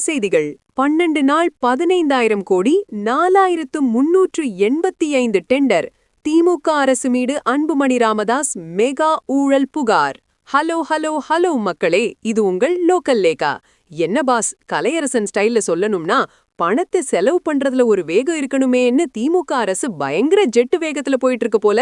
செய்திகள் 12 நாள் 15,000 கோடி 4,385 டெண்டர் திமுக அரசு மீது அன்புமணி ராமதாஸ் மெகா ஊழல் புகார். ஹலோ ஹலோ ஹலோ மக்களே, இது உங்கள் லோக்கல் லேகா. என்ன பாஸ், கலையரசன் ஸ்டைல்ல சொல்லணும்னா பணத்தை செலவு பண்றதுல ஒரு வேகம் இருக்கணுமேன்னு திமுக அரசு பயங்கர ஜெட்டு வேகத்துல போயிட்டு இருக்கு போல.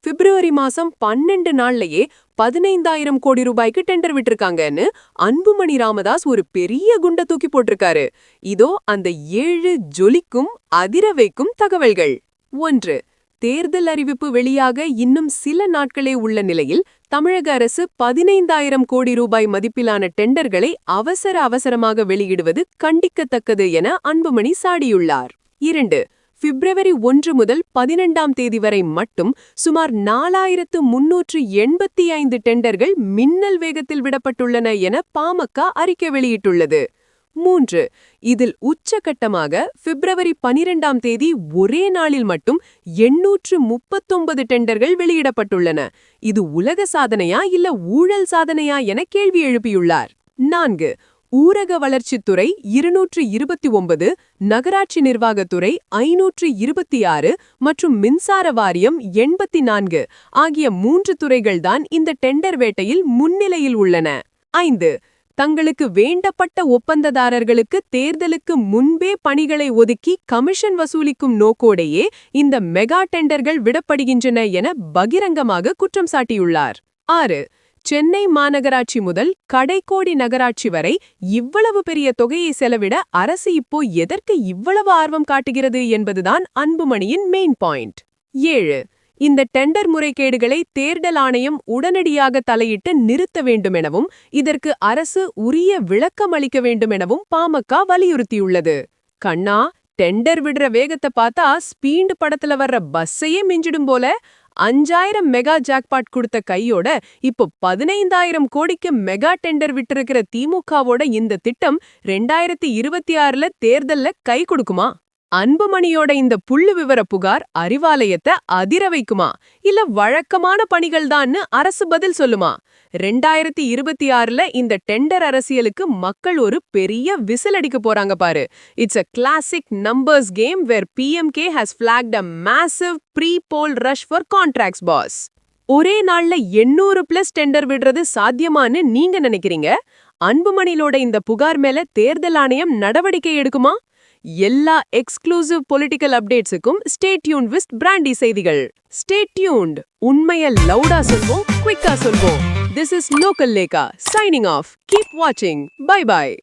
பிப்ரவரி மாசம் 12 நாள்லயே 15,000 கோடி ரூபாய்க்கு டெண்டர் விட்டிருக்காங்கன்னு அன்புமணி ராமதாஸ் ஒரு பெரிய குண்ட தூக்கி போட்டிருக்காரு. இதோ அந்த 7 ஜொலிக்கும் அதிர வைக்கும் தகவல்கள். 1. தேர்தல் அறிவிப்பு வெளியாக இன்னும் சில நாட்களே உள்ள நிலையில் தமிழக அரசு 15,000 கோடி ரூபாய் மதிப்பிலான டெண்டர்களை அவசரமாக வெளியிடுவது கண்டிக்கத்தக்கது என அன்புமணி சாடியுள்ளார். 2. பிப்ரவரி 1 முதல் 12ஆம் தேதி வரை மட்டும் சுமார் 4,385 டெண்டர்கள் மின்னல் வேகத்தில் விடப்பட்டுள்ளன என பாமக அறிக்கை வெளியிட்டுள்ளது. 3. இதில் உச்சகட்டமாக பிப்ரவரி 12ஆம் தேதி ஒரே நாளில் மட்டும் 839 டெண்டர்கள் வெளியிடப்பட்டுள்ளன. இது உலக சாதனையா இல்ல ஊழல் சாதனையா என கேள்வி எழுப்பியுள்ளார். 4. ஊரக வளர்ச்சித்துறை 229, நகராட்சி நிர்வாகத்துறை 526 மற்றும் மின்சார வாரியம் 84 ஆகிய 3 துறைகள்தான் இந்த டெண்டர் வேட்டையில் முன்னிலையில் உள்ளன. 5. தங்களுக்கு வேண்டப்பட்ட ஒப்பந்ததாரர்களுக்கு தேர்தலுக்கு முன்பே பணிகளை ஒதுக்கி கமிஷன் வசூலிக்கும் நோக்கோடையே இந்த மெகா டெண்டர்கள் விடப்படுகின்றன என பகிரங்கமாக குற்றம் சாட்டியுள்ளார். 6. சென்னை மாநகராட்சி முதல் கடைக்கோடி நகராட்சி வரை இவ்வளவு பெரிய தொகையை செலவிட அரசு இப்போ எதற்கு இவ்வளவு ஆர்வம் காட்டுகிறது என்பதுதான் அன்புமணியின் மெயின் பாயிண்ட். 7. இந்த டெண்டர் முறைகேடுகளை தேர்தல் ஆணையம் உடனடியாக தலையிட்டு நிறுத்த வேண்டுமெனவும் இதற்கு அரசு உரிய விளக்கம் அளிக்க வேண்டுமெனவும் பாமக வலியுறுத்தியுள்ளது. கண்ணா, டெண்டர் விடுற வேகத்தை பார்த்தா ஸ்பீண்ட் படத்துல வர்ற பஸ்ஸையே மிஞ்சிடும் போல. 5,000 மெகா ஜாக்பாட் கொடுத்த கையோட இப்போ 15,000 கோடிக்கு மெகா டெண்டர் விட்டிருக்கிற திமுகவோட இந்த திட்டம் 2026ல தேர்தல்ல கை கொடுக்குமா? அன்புமணியோட இந்த புள்ளு விவர புகார் அறிவாலயத்தை அதிர வைக்குமா இல்ல வழக்கமான பணிகள்தான்னு அரசு பதில் சொல்லுமா? 2026ல இந்த டெண்டர் அரசியலுக்கு மக்கள் ஒரு பெரிய விசில் அடிக்க போறாங்க பாரு. It's a classic numbers game where PMK has flagged a massive pre-poll rush for contracts boss. ஒரே நாள்ல 800+ டெண்டர் விடுறது சாத்தியமான்னு நீங்க நினைக்கிறீங்க? அன்புமணியோட இந்த புகார் மேல தேர்தல் ஆணையம் நடவடிக்கை எடுக்குமா? எல்லா எக்ஸ்க்ளூசிவ் பொலிட்டிக்கல் அப்டேட்ஸுக்கும் ஸ்டே டியூன்ட் வித் பிராண்டி செய்திகள். Stay tuned. உண்மையை லவுடா சொல்வோம், குவிக்கா சொல்வோம். This is Local Leka signing off. Keep watching. Bye bye.